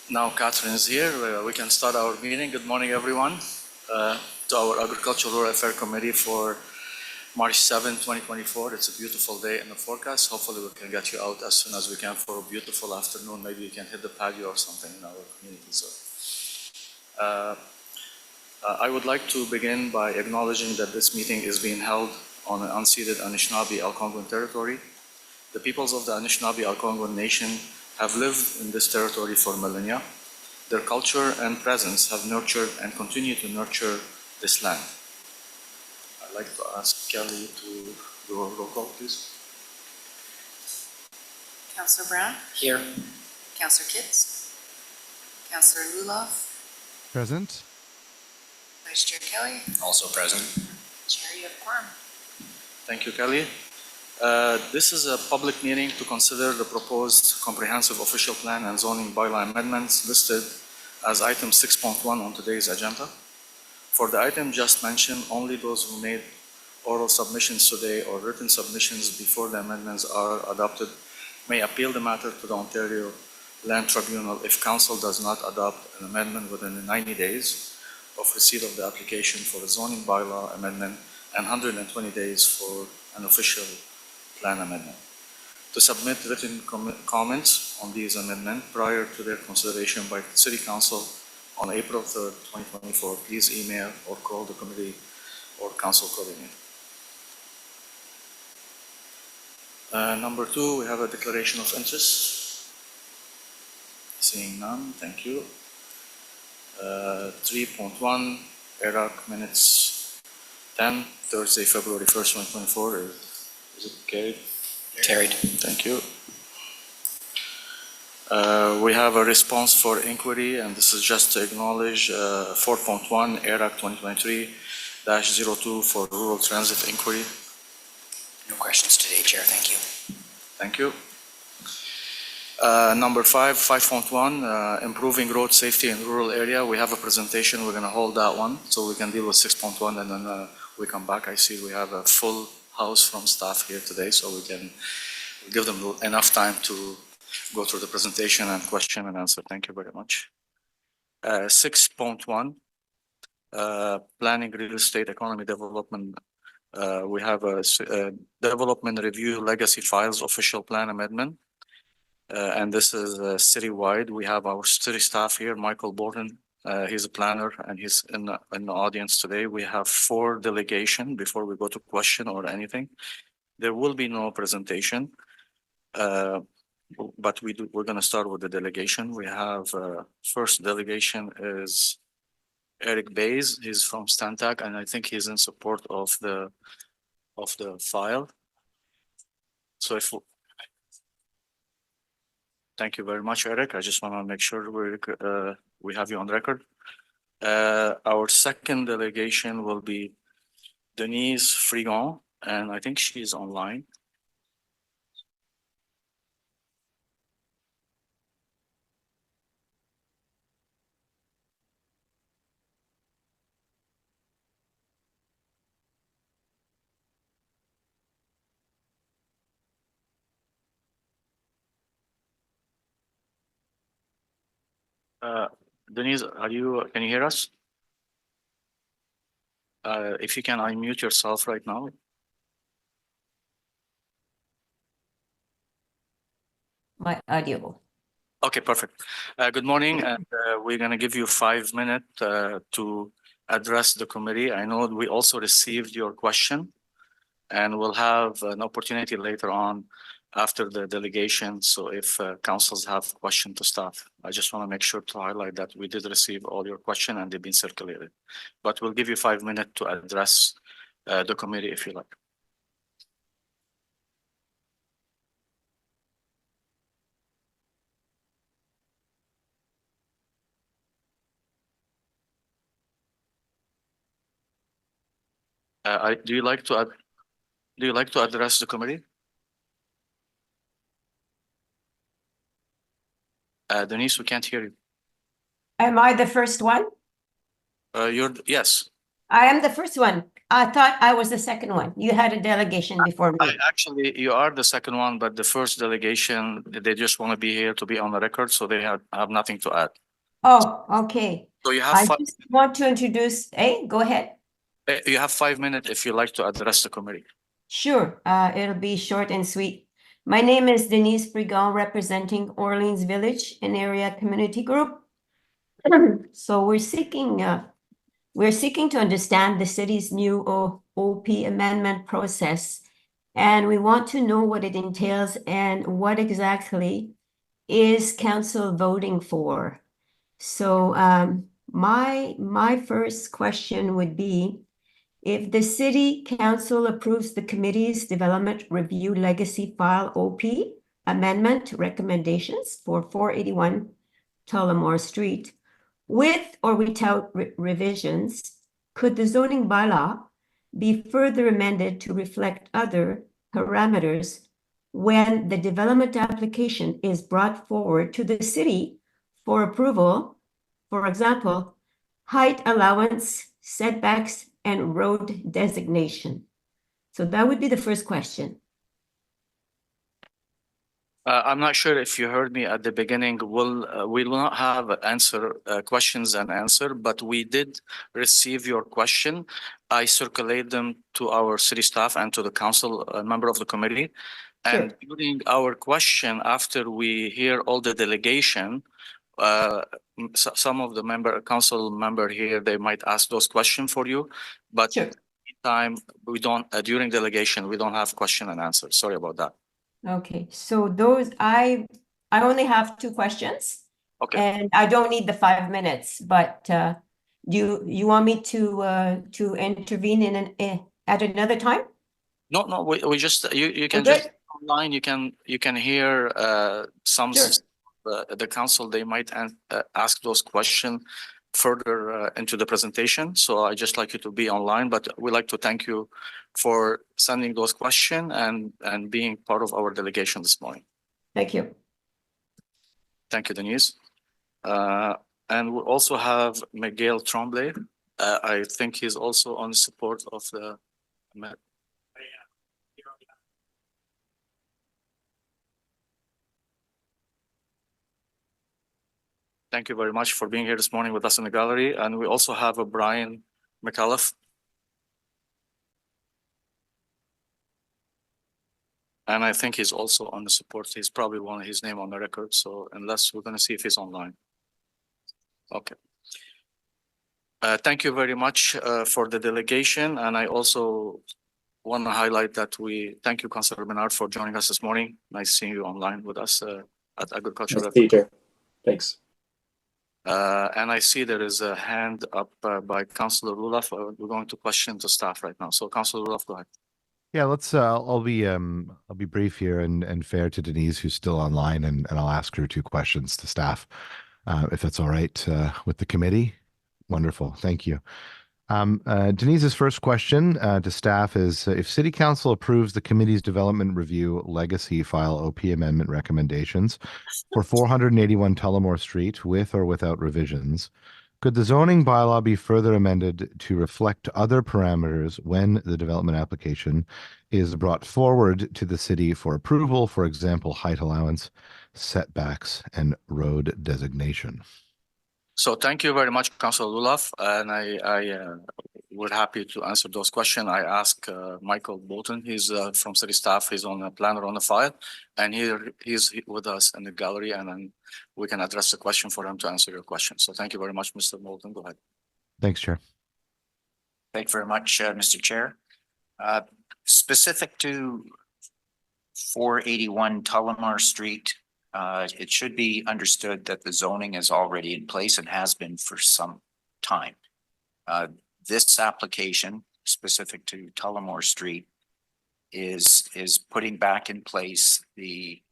Now Catherine is here. We can start our meeting. Good morning, everyone, to our Agricultural Rural Affairs Committee for March 7, 2024. It's a beautiful day in the forecast. Hopefully we can get you out as soon as we can for a beautiful afternoon. Maybe you can hit the patio or something in our community. So, I would like to begin by acknowledging that this meeting is being held on an unceded Anishinaabe-Algonquin territory. The peoples of the Anishinaabe-Algonquin Nation have lived in this territory for millennia. Their culture and presence have nurtured and continue to nurture this land. I'd like to ask Kelly to do a roll call, please. Councillor Brown? Here. Councillor Kitts? Councillor Luloff? Present. Vice Chair Kelly? Also present. Chair, you have quorum. Thank you, Kelly. This is a public meeting to consider the proposed comprehensive official plan and zoning bylaw amendments listed as item 6.1 on today's agenda. For the item just mentioned, only those who made oral submissions today or written submissions before the amendments are adopted may appeal the matter to the Ontario Land Tribunal if Council does not adopt an amendment within 90 days of receipt of the application for a zoning bylaw amendment and 120 days for an official plan amendment. To submit written comments on these amendments prior to their consideration by the City Council on April 3rd, 2024, please email or call the committee or council coordinator. Number 2, we have a declaration of interest. Seeing none, thank you. 3.1, Iraq minutes 10, Thursday, February 1st, 2024. Is it carried? Carried. Thank you. We have a response for inquiry, and this is just to acknowledge 4.1 Iraq 2023-02 for rural transit inquiry. No questions today, Chair. Thank you. Thank you. Number 5, 5.1, improving road safety in rural area. We have a presentation. We're going to hold that one so we can deal with 6.1 and then we come back. I see we have a full house from staff here today, so we can give them enough time to go through the presentation and question and answer. Thank you very much. 6.1, planning real estate economy development. We have a development review legacy files official plan amendment. And this is citywide. We have our city staff here, Michael Borton. He's a planner and he's in the audience today. We have 4 delegation before we go to question or anything. There will be no presentation, but we're going to start with the delegation. We have first delegation is Eric Bays. He's from Stantec, and I think he's in support of the file. So if thank you very much, Eric. I just want to make sure we have you on record. Our second delegation will be Denise Frigon, and I think she's online. Denise, can you hear us? If you can unmute yourself right now. My audio. Okay, perfect. Good morning, and we're going to give you 5 minutes to address the committee. I know we also received your question, and we'll have an opportunity later on after the delegation. So if councils have questions to staff, I just want to make sure to highlight that we did receive all your questions and they've been circulated. But we'll give you 5 minutes to address the committee if you like. Do you like to address the committee? Denise, we can't hear you. Am I the first one? Yes. I am the first one. I thought I was the second one. You had a delegation before me. Actually, you are the second one, but the first delegation, they just want to be here to be on the record, so they have nothing to add. Oh, okay. So you have I just want to introduce, go ahead. you have 5 minutes if you like to address the committee. Sure, it'll be short and sweet. My name is Denise Brigon, representing Orleans Village, an area community group. So we're seeking to understand the city's new OP amendment process, and we want to know what it entails and what exactly is council voting for. So my first question would be, if the city council approves the committee's development review legacy file OP amendment recommendations for 481 Tullamore Street, with or without revisions, could the zoning bylaw be further amended to reflect other parameters when the development application is brought forward to the city for approval? For example, height allowance, setbacks, and road designation. So that would be the first question. I'm not sure if you heard me at the beginning. We will not have questions and answer, but we did receive your question. I circulate them to our city staff and to the council member of the committee. And during our question, after we hear all the delegation, some of the council member here, they might ask those questions for you, but time we don't during delegation we don't have question and answer. Sorry about that. Okay, so those I only have 2 questions. Okay. And I don't need the 5 minutes, but you want me to intervene at another time? No, we just you can Okay. just online you can hear some the council, they might ask those questions further into the presentation. So I just like you to be online, but we like to thank you for sending those questions and being part of our delegation this morning. Thank you. Thank you, Denise. And we also have Miguel Tremblay. I think he's also on support of the Thank you very much for being here this morning with us in the gallery. And we also have a Brian McAuliffe. And I think he's also on the support. He's probably wanted his name on the record. So unless we're going to see if he's online. Okay. Thank you very much for the delegation. And I also want to highlight that we thank you, Councilor Bernard, for joining us this morning. Nice seeing you online with us at Agriculture. Thanks. And I see there is a hand up by Councilor Rulaf. We're going to question the staff right now. So Councilor Rulaf, go ahead. Yeah, let's. I'll be brief here and fair to Denise, who's still online, and I'll ask her 2 questions to staff, if that's all right with the committee. Wonderful, thank you. Denise's first question to staff is: if City Council approves the committee's development review legacy file OP amendment recommendations for 481 Tullamore Street with or without revisions, could the zoning bylaw be further amended to reflect other parameters when the development application is brought forward to the city for approval, for example, height allowance, setbacks, and road designation? So thank you very much, Councilor Rulaf, and I we're happy to answer those questions. I asked Michael Bolton, he's from city staff, he's on the planner on the file, and he's with us in the gallery, and then we can address the question for him to answer your question. So thank you very much, Mr. Bolton. Go ahead. Thanks, Chair. Thank you very much, Mr. Chair. Specific to 481 Tullamore Street, it should be understood that the zoning is already in place and has been for some time. This application specific to Tullamore Street is putting back in place the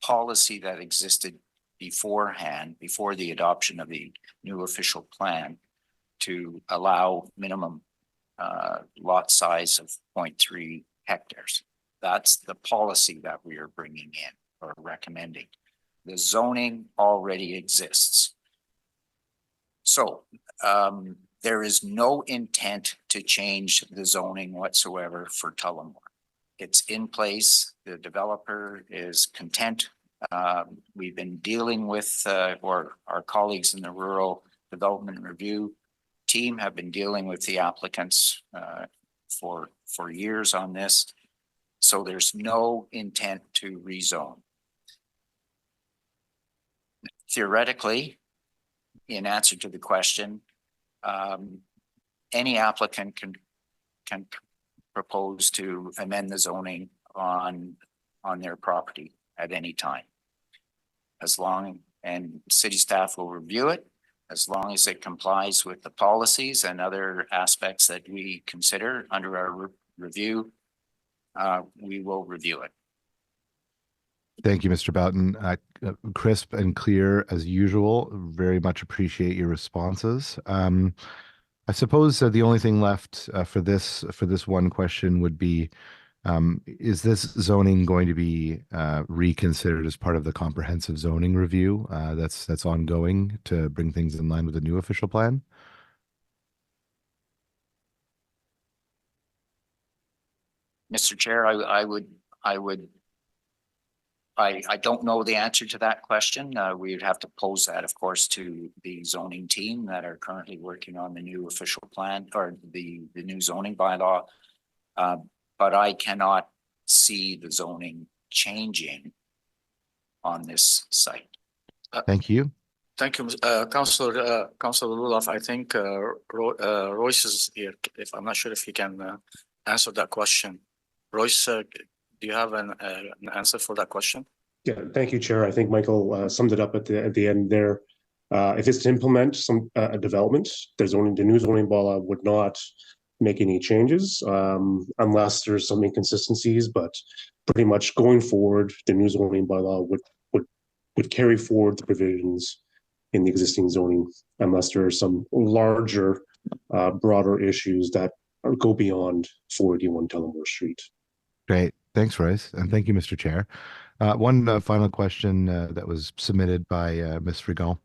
policy that existed beforehand, before the adoption of the new official plan, to allow minimum lot size of 0.3 hectares. That's the policy that we are bringing in or recommending. The zoning already exists. So There is no intent to change the zoning whatsoever for Tullamore. It's in place. The developer is content. We've been dealing with, or our colleagues in the Rural Development Review team have been dealing with the applicants for years on this. So there's no intent to rezone. Theoretically, in answer to the question, any applicant can propose to amend the zoning on their property at any time. And city staff will review it, as long as it complies with the policies and other aspects that we consider under our review, we will review it. Thank you, Mr. Boughton. Crisp and clear as usual. Very much appreciate your responses. I suppose the only thing left for this one question would be, is this zoning going to be reconsidered as part of the comprehensive zoning review that's ongoing to bring things in line with the new official plan? Mr. Chair, I don't know the answer to that question. We would have to pose that, of course, to the zoning team that are currently working on the new official plan or the new zoning bylaw. But I cannot see the zoning changing on this site. Thank you. Thank you, Councillor Roloff. I think Royce is here. If I'm not sure if he can answer that question. Royce, do you have an answer for that question? Yeah, thank you, Chair. I think Michael summed it up at the end there. If it's to implement a development, the new zoning bylaw would not make any changes unless there's some inconsistencies. But pretty much going forward, the new zoning bylaw would carry forward the provisions in the existing zoning, unless there are some larger, broader issues that go beyond 481 Tullamore Street. Great. Thanks, Royce. And thank you, Mr. Chair. One final question that was submitted by Ms. Frigon.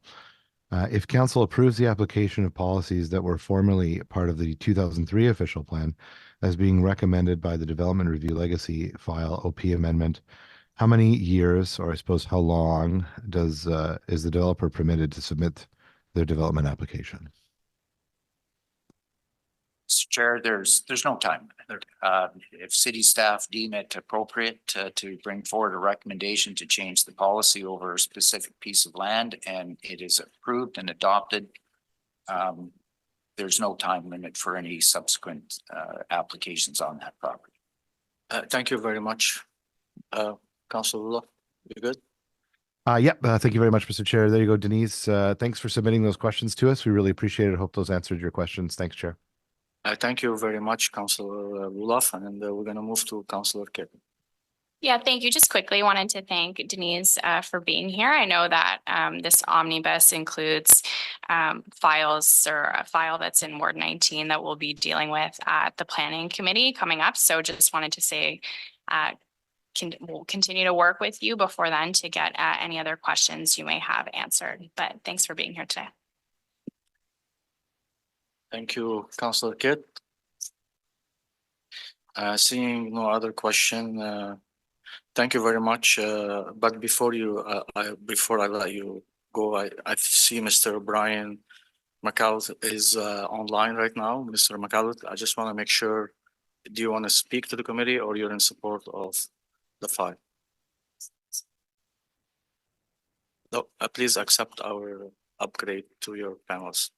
If council approves the application of policies that were formerly part of the 2003 official plan as being recommended by the Development Review Legacy File OP Amendment, how many years, or I suppose how long, is the developer permitted to submit their development application? Mr. Chair, there's no time. If city staff deem it appropriate to bring forward a recommendation to change the policy over a specific piece of land and it is approved and adopted, there's no time limit for any subsequent applications on that property. Thank you very much. Councillor Roloff, you good? Thank you very much, Mr. Chair. There you go, Denise. Thanks for submitting those questions to us. We really appreciate it. Hope those answered your questions. Thanks, Chair. Thank you very much, Councillor Roloff, and we're going to move to Councillor Kidd. Yeah, thank you. Just quickly wanted to thank Denise for being here. I know that this omnibus includes files or a file that's in Ward 19 that we'll be dealing with at the Planning Committee coming up. So just wanted to say we'll continue to work with you before then to get any other questions you may have answered. But thanks for being here today. Thank you, Councillor Kidd. Seeing no other question, thank you very much. But before I let you go, I see Mr. Brian McCallum is online right now. Mr. McCallum, I just want to make sure, do you want to speak to the committee or you're in support of the file? No, please accept our upgrade to your panels.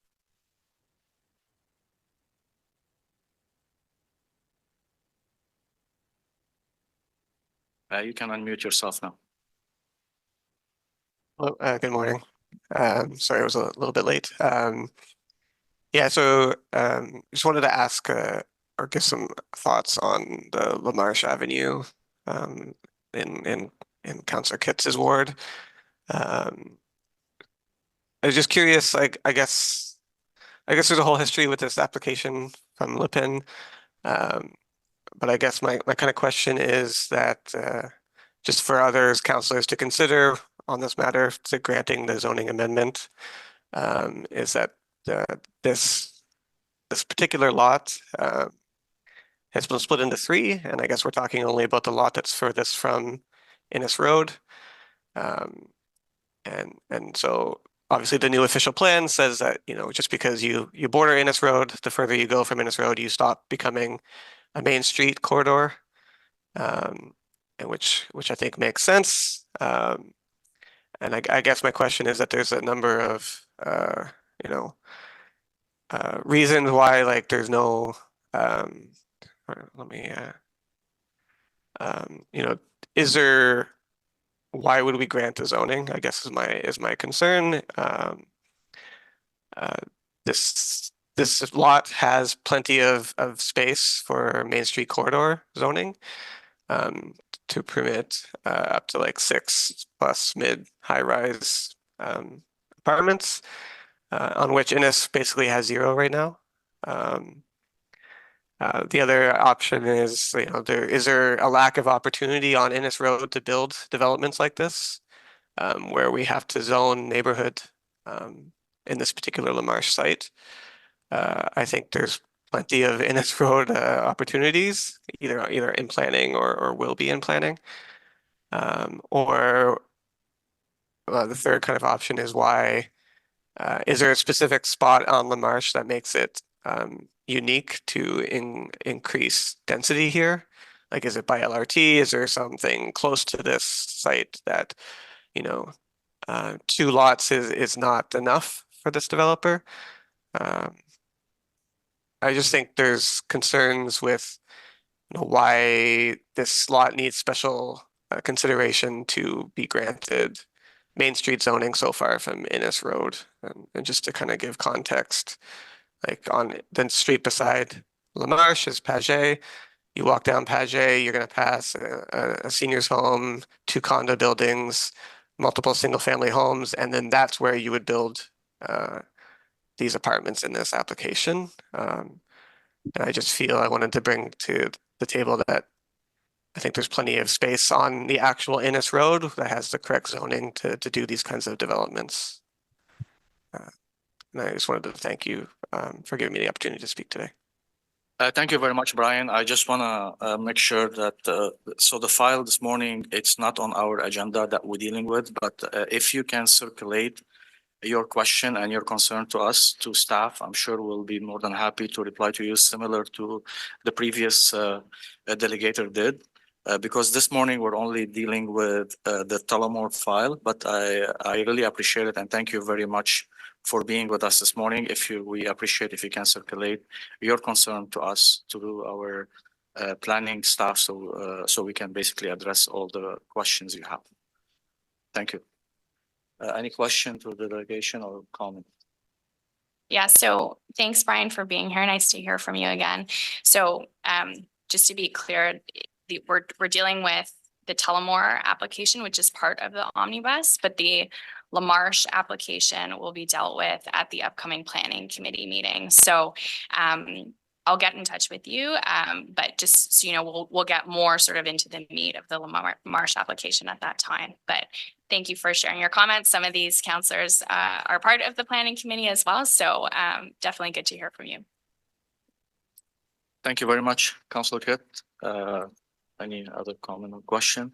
You can unmute yourself now. Hello, good morning. Sorry, I was a little bit late. Yeah, so just wanted to ask or give some thoughts on the LaMarche Avenue in Councillor Kitz's ward. I was just curious, like, I guess there's a whole history with this application from Lipin. But I guess my kind of question is that just for others, councillors to consider on this matter to granting the zoning amendment, is that this this particular lot has been split into three, and I guess we're talking only about the lot that's furthest from Innes Road. And so obviously the new official plan says that, you know, just because you border Innes Road, the further you go from Innes Road, you stop becoming a main street corridor, and which I think makes sense. And I guess my question is that there's a number of you know, reasons why, like, there's no let me you know, is there, why would we grant the zoning, I guess is my concern. This lot has plenty of space for Main Street corridor zoning to permit up to like 6+ mid high rise apartments, on which Innis basically has 0 right now. The other option is, you know, is there a lack of opportunity on Innis Road to build developments like this, where we have to zone neighborhood in this particular LaMarche site. I think there's plenty of Innis Road opportunities, either in planning or will be in planning. Or the third kind of option is why is there a specific spot on LaMarche that makes it unique to increase density here? Like, is it by LRT? Is there something close to this site that, you know, 2 lots is not enough for this developer? I just think there's concerns with, you know, why this lot needs special consideration to be granted Main Street zoning so far from Innis Road. And just to kind of give context, like on the street beside LaMarche is Paget. You walk down Paget, you're going to pass a senior's home, 2 condo buildings, multiple single family homes, and then that's where you would build these apartments in this application. And I just feel I wanted to bring to the table that I think there's plenty of space on the actual Innis Road that has the correct zoning to do these kinds of developments. And I just wanted to thank you for giving me the opportunity to speak today. Thank you very much, Brian. I just want to make sure that, so the file this morning, it's not on our agenda that we're dealing with, but if you can circulate your question and your concern to us, to staff, I'm sure we'll be more than happy to reply to you, similar to the previous delegator did. Because this morning we're only dealing with the Tullamore file, but I really appreciate it and thank you very much for being with us this morning. We appreciate if you can circulate your concern to us, to our planning staff, so we can basically address all the questions you have. Thank you. Any question to the delegation or comment? Yeah, so thanks, Brian, for being here. Nice to hear from you again. So just to be clear, we're dealing with the Tullamore application, which is part of the omnibus, but the LaMarche application will be dealt with at the upcoming planning committee meeting. So I'll get in touch with you, but just so you know, we'll get more sort of into the meat of the LaMarche application at that time. But thank you for sharing your comments. Some of these counselors are part of the planning committee as well, so definitely good to hear from you. Thank you very much, Councilor Kitt. Any other comment or question?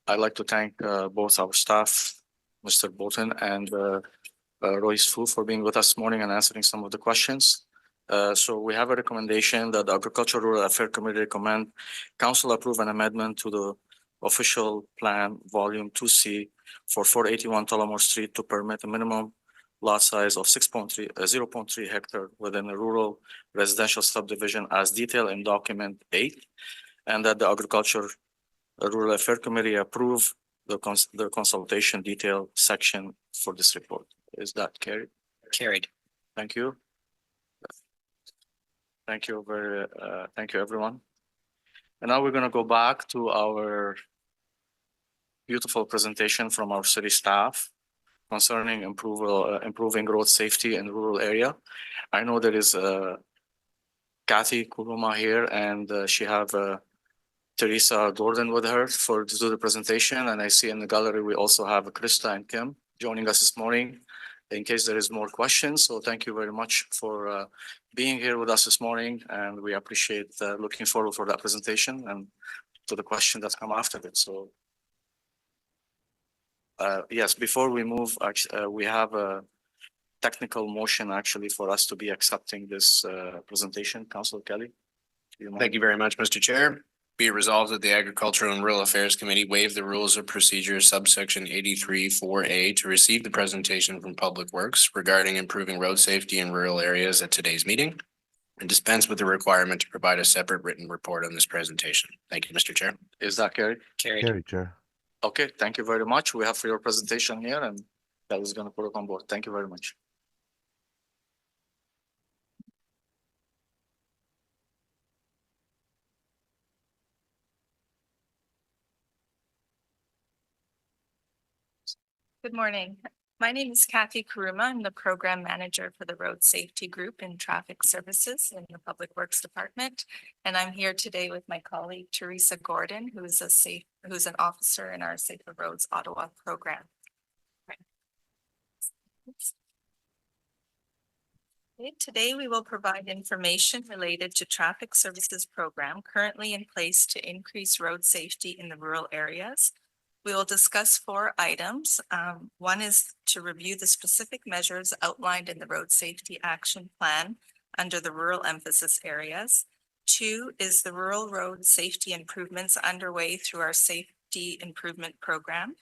I'd like to thank both our staff, Mr. Bolton and Royce Fu, for being with us this morning and answering some of the questions. So we have a recommendation that the Agricultural Rural Affairs Committee recommend Council approve an amendment to the official plan volume 2C for 481 Tullamore Street to permit a minimum lot size of 0.3 hectare within a rural residential subdivision as detailed in document 8, and that the Agricultural Rural Affairs Committee approve the consultation detail section for this report. Is that carried? Carried. Thank you. Thank you thank you, everyone. And now we're going to go back to our beautiful presentation from our city staff concerning improving road safety in rural area. I know there is Kathy Kuruma here, and she have Teresa Jordan with her to do the presentation. And I see in the gallery we also have Krista and Kim joining us this morning. in case there is more questions. So thank you very much for being here with us this morning, and we appreciate looking forward for that presentation and to the question that come after it. So yes, before we move, we have a technical motion actually for us to be accepting this presentation. Councilor Kelly. Thank you very much, Mr. Chair. Be it resolved that the Agricultural and Rural Affairs Committee waive the rules of procedure subsection 83(4)A to receive the presentation from Public Works regarding improving road safety in rural areas at today's meeting and dispense with the requirement to provide a separate written report on this presentation. Thank you, Mr. Chair. Is that carried? Carried, Chair. Okay, thank you very much. We have for your presentation here, and that is going to put it on board. Thank you very much. Good morning. My name is Kathy Karuma. I'm the program manager for the Road Safety Group in Traffic Services in the Public Works Department. And I'm here today with my colleague Teresa Gordon, who is an officer in our Safer Roads Ottawa program. Okay, today we will provide information related to traffic services program currently in place to increase road safety in the rural areas. We will discuss 4 items. One is to review the specific measures outlined in the Road Safety Action Plan under the rural emphasis areas. 2 is the rural road safety improvements underway through our safety improvement program.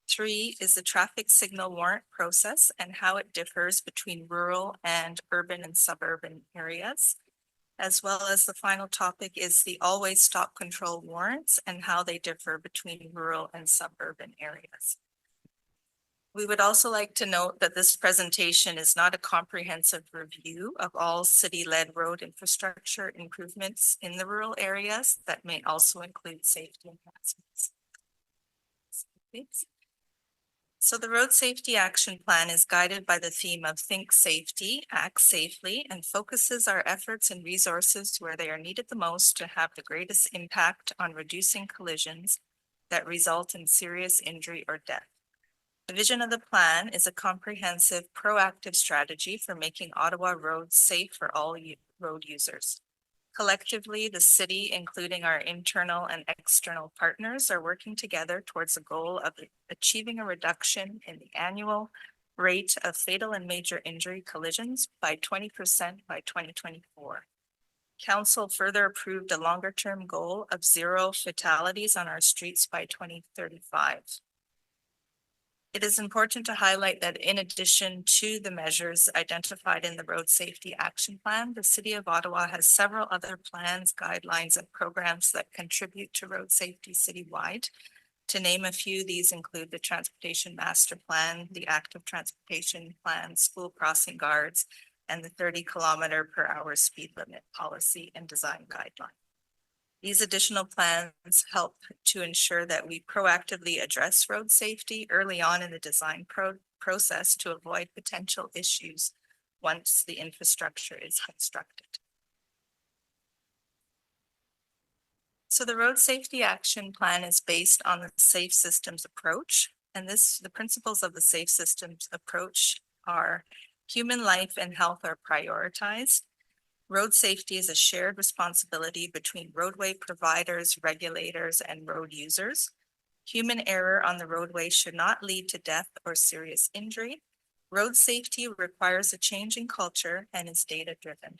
3 is the traffic signal warrant process and how it differs between rural and urban and suburban areas. As well as the final topic is the always stop control warrants and how they differ between rural and suburban areas. We would also like to note that this presentation is not a comprehensive review of all city-led road infrastructure improvements in the rural areas that may also include safety enhancements. So the Road Safety Action Plan is guided by the theme of Think Safety, Act Safely, and focuses our efforts and resources where they are needed the most to have the greatest impact on reducing collisions that result in serious injury or death. The vision of the plan is a comprehensive, proactive strategy for making Ottawa roads safe for all road users. Collectively, the city, including our internal and external partners, are working together towards the goal of achieving a reduction in the annual rate of fatal and major injury collisions by 20% by 2024. Council further approved a longer-term goal of 0 fatalities on our streets by 2035. It is important to highlight that in addition to the measures identified in the Road Safety Action Plan, the City of Ottawa has several other plans, guidelines, and programs that contribute to road safety citywide. To name a few, these include the Transportation Master Plan, the Active Transportation Plan, School Crossing Guards, and the 30-kilometer-per-hour speed limit policy and design guideline. These additional plans help to ensure that we proactively address road safety early on in the design process to avoid potential issues once the infrastructure is constructed. So the Road Safety Action Plan is based on the Safe Systems approach, and the principles of the Safe Systems approach are human life and health are prioritized. Road safety is a shared responsibility between roadway providers, regulators, and road users. Human error on the roadway should not lead to death or serious injury. Road safety requires a change in culture and is data-driven.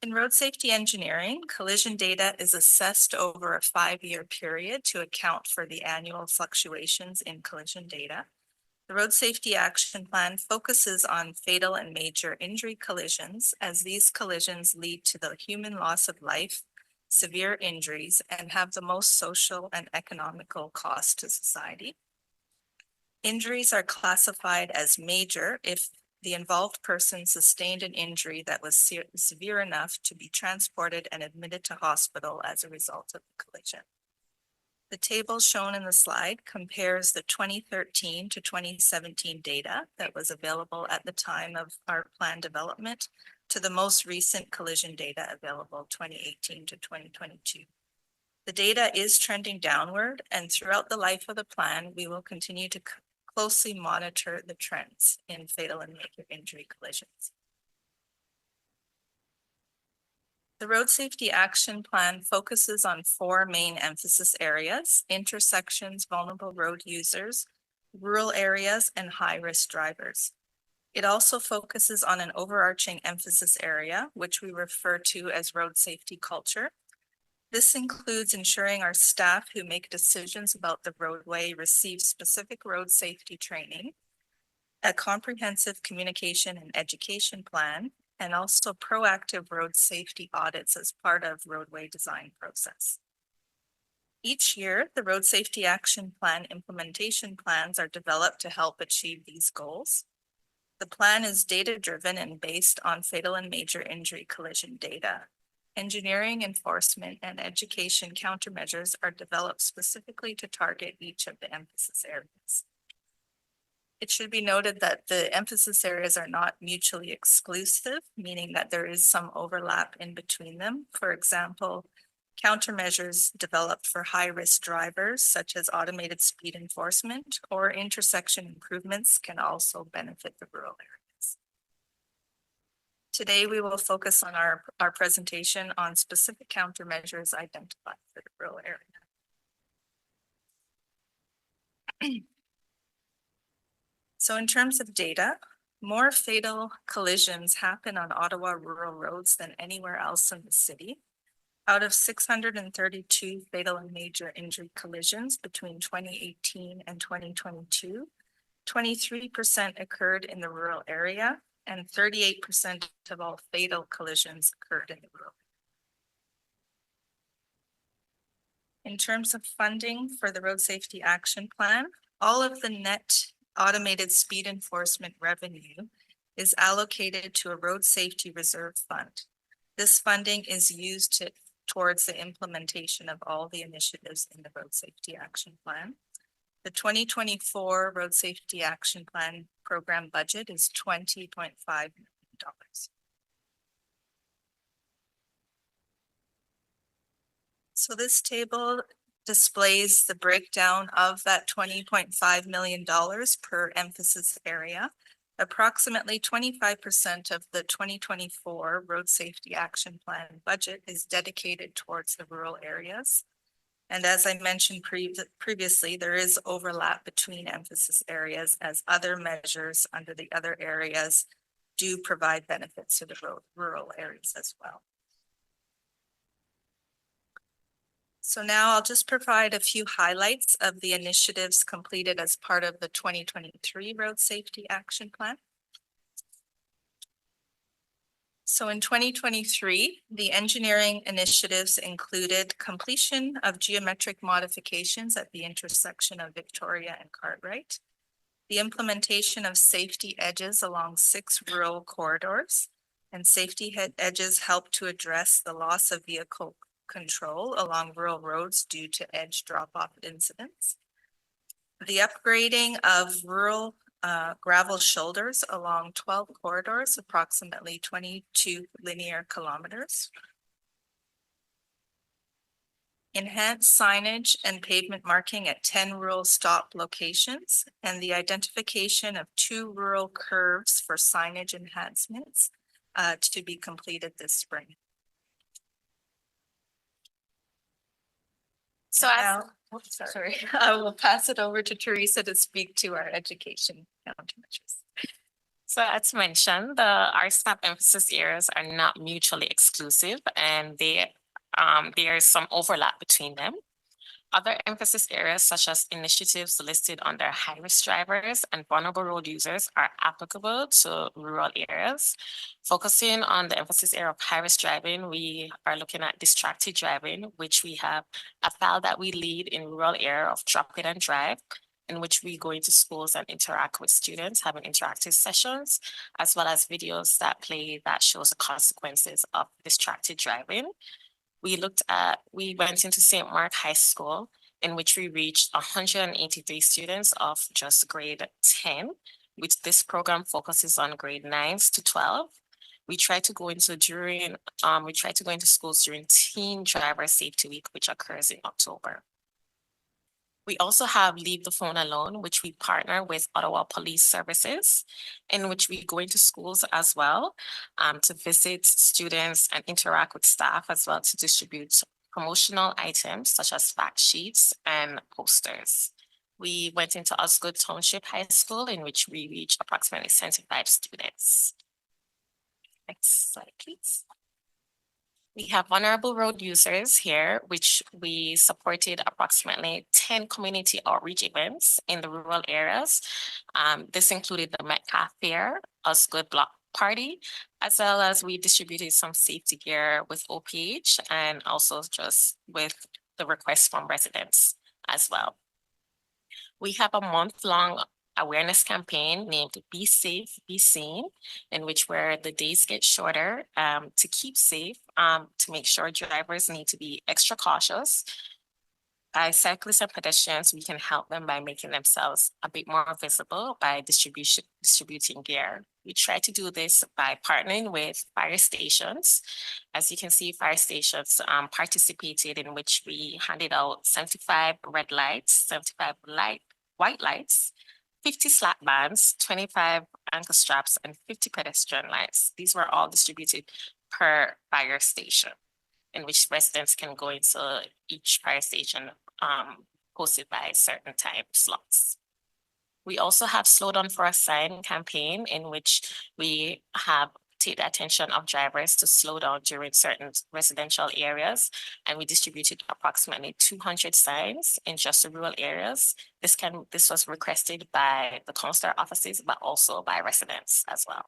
In road safety engineering, collision data is assessed over a 5-year period to account for the annual fluctuations in collision data. The Road Safety Action Plan focuses on fatal and major injury collisions, as these collisions lead to the human loss of life, severe injuries, and have the most social and economical cost to society. Injuries are classified as major if the involved person sustained an injury that was severe enough to be transported and admitted to hospital as a result of the collision. The table shown in the slide compares the 2013 to 2017 data that was available at the time of our plan development to the most recent collision data available 2018 to 2022. The data is trending downward, and throughout the life of the plan, we will continue to closely monitor the trends in fatal and major injury collisions. The Road Safety Action Plan focuses on 4 main emphasis areas: intersections, vulnerable road users, rural areas, and high-risk drivers. It also focuses on an overarching emphasis area, which we refer to as road safety culture. This includes ensuring our staff who make decisions about the roadway receive specific road safety training, a comprehensive communication and education plan, and also proactive road safety audits as part of roadway design process. Each year, the Road Safety Action Plan implementation plans are developed to help achieve these goals. The plan is data-driven and based on fatal and major injury collision data. Engineering, enforcement, and education countermeasures are developed specifically to target each of the emphasis areas. It should be noted that the emphasis areas are not mutually exclusive, meaning that there is some overlap in between them. For example, countermeasures developed for high-risk drivers, such as automated speed enforcement or intersection improvements, can also benefit the rural areas. Today, we will focus on our presentation on specific countermeasures identified for the rural area. So in terms of data, more fatal collisions happen on Ottawa rural roads than anywhere else in the city. Out of 632 fatal and major injury collisions between 2018 and 2022, 23% occurred in the rural area, and 38% of all fatal collisions occurred in the rural area. In terms of funding for the Road Safety Action Plan, all of the net automated speed enforcement revenue is allocated to a road safety reserve fund. This funding is used towards the implementation of all the initiatives in the Road Safety Action Plan. The 2024 Road Safety Action Plan program budget is $20.5 million. So this table displays the breakdown of that $20.5 million per emphasis area. Approximately 25% of the 2024 Road Safety Action Plan budget is dedicated towards the rural areas. And as I mentioned previously, there is overlap between emphasis areas, as other measures under the other areas do provide benefits to the rural areas as well. So now I'll just provide a few highlights of the initiatives completed as part of the 2023 Road Safety Action Plan. So in 2023, the engineering initiatives included completion of geometric modifications at the intersection of Victoria and Cartwright, the implementation of safety edges along 6 rural corridors, and safety edges help to address the loss of vehicle control along rural roads due to edge drop-off incidents. The upgrading of rural gravel shoulders along 12 corridors, approximately 22 linear kilometers. Enhanced signage and pavement marking at 10 rural stop locations, and the identification of 2 rural curves for signage enhancements to be completed this spring. So Sorry, I will pass it over to Teresa to speak to our education countermeasures. So as mentioned, the RSNAP emphasis areas are not mutually exclusive, and there is some overlap between them. Other emphasis areas, such as initiatives listed under high-risk drivers and vulnerable road users, are applicable to rural areas. Focusing on the emphasis area of high-risk driving, we are looking at distracted driving, which we have a file that we lead in rural area of Drop It and Drive, in which we go into schools and interact with students, having interactive sessions, as well as videos that play that shows the consequences of distracted driving. We went into St. Mark High School, in which we reached 183 students of just grade 10, which this program focuses on grade 9s to 12. We try to go into schools during Teen Driver Safety Week, which occurs in October. We also have Leave the Phone Alone, which we partner with Ottawa Police Services, in which we go into schools as well to visit students and interact with staff as well to distribute promotional items such as fact sheets and posters. We went into Osgood Township High School, in which we reached approximately 75 students. Next slide, please. We have vulnerable road users here, which we supported approximately 10 community outreach events in the rural areas. This included the Metcalf Fair, Osgood Block Party, as well as we distributed some safety gear with OPH and also just with the requests from residents as well. We have a month-long awareness campaign named Be Safe, Be Seen, in which where the days get shorter to keep safe, to make sure drivers need to be extra cautious. As cyclists and pedestrians, we can help them by making themselves a bit more visible by distributing gear. We try to do this by partnering with fire stations. As you can see, fire stations participated, in which we handed out 75 red lights, 75 white lights, 50 slack bands, 25 anchor straps, and 50 pedestrian lights. These were all distributed per fire station, in which residents can go into each fire station posted by certain time slots. We also have Slow Down for a Sign campaign, in which we have take the attention of drivers to slow down during certain residential areas. And we distributed approximately 200 signs in just the rural areas. This was requested by the consular offices, but also by residents as well.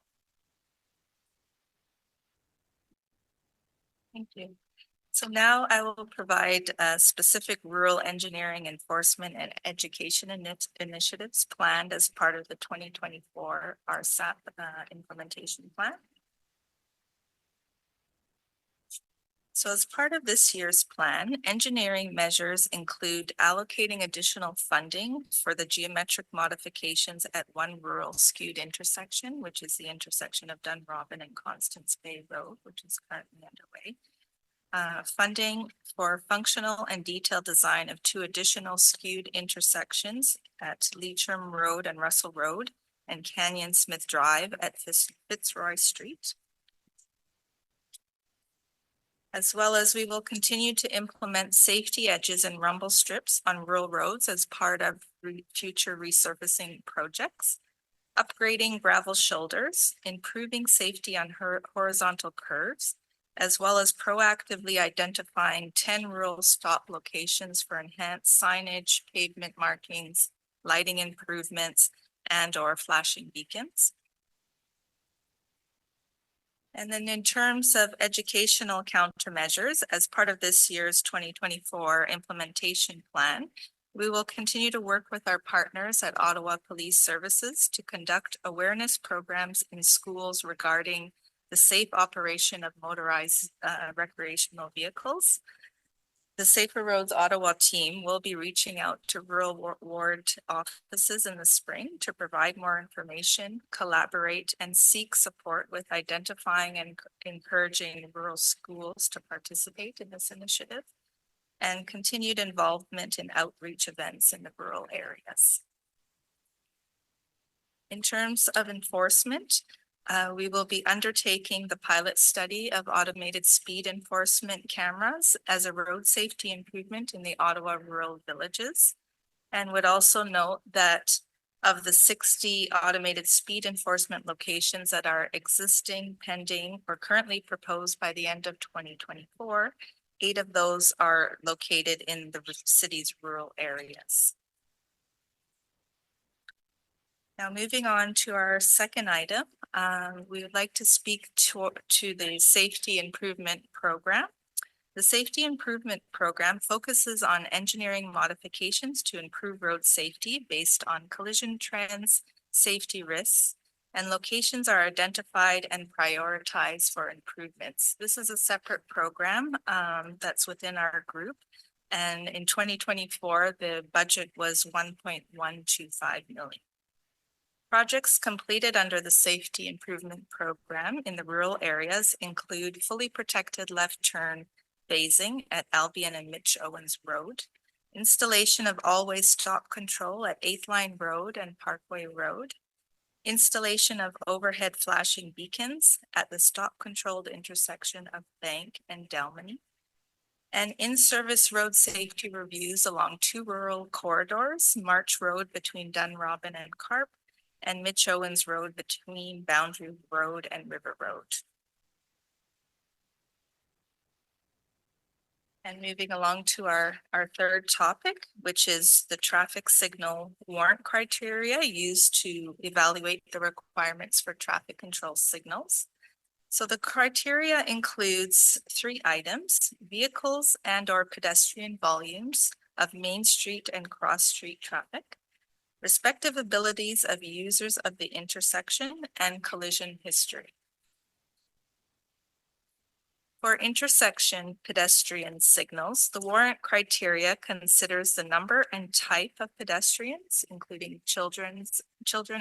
Thank you. So now I will provide specific rural engineering enforcement and education initiatives planned as part of the 2024 RSAP implementation plan. So as part of this year's plan, engineering measures include allocating additional funding for the geometric modifications at one rural skewed intersection, which is the intersection of Dunrobin and Constance Bay Road, which is currently underway. Funding for functional and detailed design of two additional skewed intersections at Leitrim Road and Russell Road and Canyon Smith Drive at Fitzroy Street. As well as we will continue to implement safety edges and rumble strips on rural roads as part of future resurfacing projects, upgrading gravel shoulders, improving safety on horizontal curves, as well as proactively identifying 10 rural stop locations for enhanced signage, pavement markings, lighting improvements, and/or flashing beacons. And then in terms of educational countermeasures, as part of this year's 2024 implementation plan, we will continue to work with our partners at Ottawa Police Services to conduct awareness programs in schools regarding the safe operation of motorized recreational vehicles. The Safer Roads Ottawa team will be reaching out to rural ward offices in the spring to provide more information, collaborate, and seek support with identifying and encouraging rural schools to participate in this initiative, and continued involvement in outreach events in the rural areas. In terms of enforcement, we will be undertaking the pilot study of automated speed enforcement cameras as a road safety improvement in the Ottawa rural villages. And would also note that of the 60 automated speed enforcement locations that are existing, pending, or currently proposed by the end of 2024, 8 of those are located in the city's rural areas. Now, moving on to our second item, we would like to speak to the Safety Improvement Program. The Safety Improvement Program focuses on engineering modifications to improve road safety based on collision trends, safety risks, and locations are identified and prioritized for improvements. This is a separate program that's within our group. And in 2024, the budget was $1.125 million. Projects completed under the Safety Improvement Program in the rural areas include fully protected left turn phasing at Albion and Mitch Owens Road, installation of all-way stop control at 8th Line Road and Parkway Road, installation of overhead flashing beacons at the stop-controlled intersection of Bank and Delmany, and in-service road safety reviews along 2 rural corridors, March Road between Dunrobin and Carp, and Mitch Owens Road between Boundary Road and River Road. And moving along to our third topic, which is the traffic signal warrant criteria used to evaluate the requirements for traffic control signals. So the criteria includes 3 items: vehicles and or pedestrian volumes of Main Street and cross street traffic, respective abilities of users of the intersection, and collision history. For intersection pedestrian signals, the warrant criteria considers the number and type of pedestrians, including children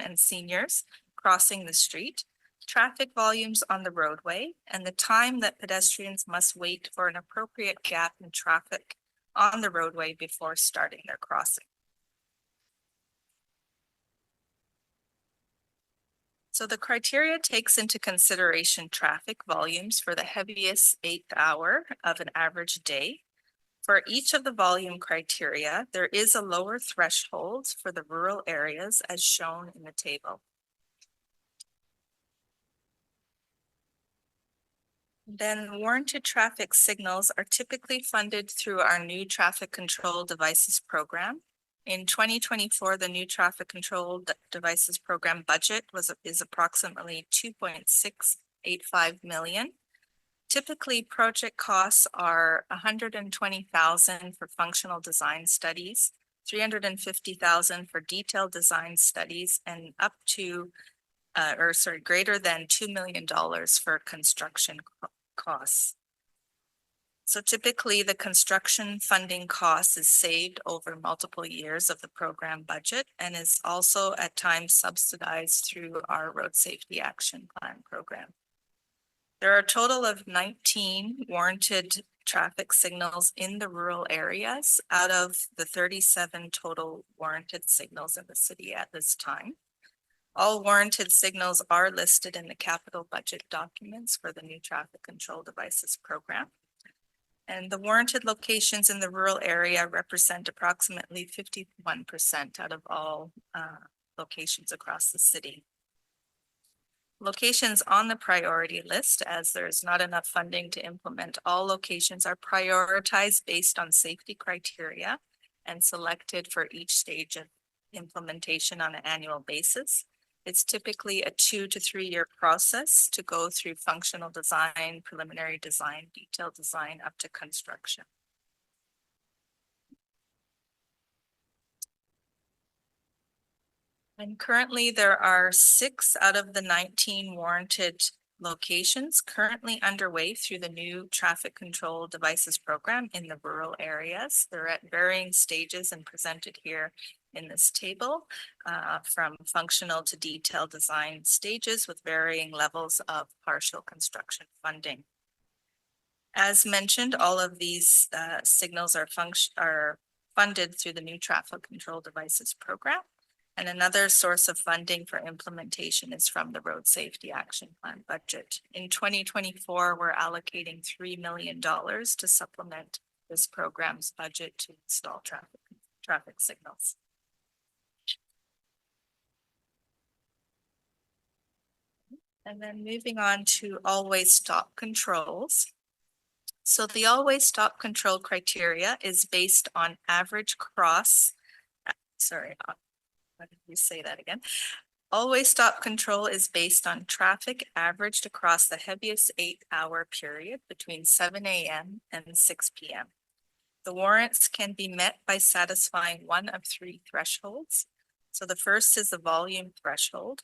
and seniors crossing the street, traffic volumes on the roadway, and the time that pedestrians must wait for an appropriate gap in traffic on the roadway before starting their crossing. So the criteria takes into consideration traffic volumes for the heaviest 8th hour of an average day. For each of the volume criteria, there is a lower threshold for the rural areas as shown in the table. Then warranted traffic signals are typically funded through our new traffic control devices program. In 2024, the new traffic control devices program budget is approximately 2.685 million. Typically, project costs are 120,000 for functional design studies, 350,000 for detailed design studies, and up to, greater than $2 million for construction costs. So typically the construction funding cost is saved over multiple years of the program budget and is also at times subsidized through our Road Safety Action Plan program. There are a total of 19 warranted traffic signals in the rural areas out of the 37 total warranted signals in the city at this time. All warranted signals are listed in the capital budget documents for the new traffic control devices program. And the warranted locations in the rural area represent approximately 51% out of all locations across the city. Locations on the priority list, as there is not enough funding to implement all locations, are prioritized based on safety criteria and selected for each stage of implementation on an annual basis. It's typically a 2 to 3 year process to go through functional design, preliminary design, detailed design, up to construction. And currently there are 6 out of the 19 warranted locations currently underway through the new traffic control devices program in the rural areas. They're at varying stages and presented here in this table, from functional to detailed design stages with varying levels of partial construction funding. As mentioned, all of these signals are funded through the new traffic control devices program. And another source of funding for implementation is from the Road Safety Action Plan budget. In 2024, we're allocating $3 million to supplement this program's budget to install traffic signals. And then moving on to all-way stop controls. So the all-way stop control criteria is based on average cross, let me say that again. All-way stop control is based on traffic averaged across the heaviest 8 hour period between 7 a.m. and 6 p.m. The warrants can be met by satisfying one of 3 thresholds. So the first is the volume threshold.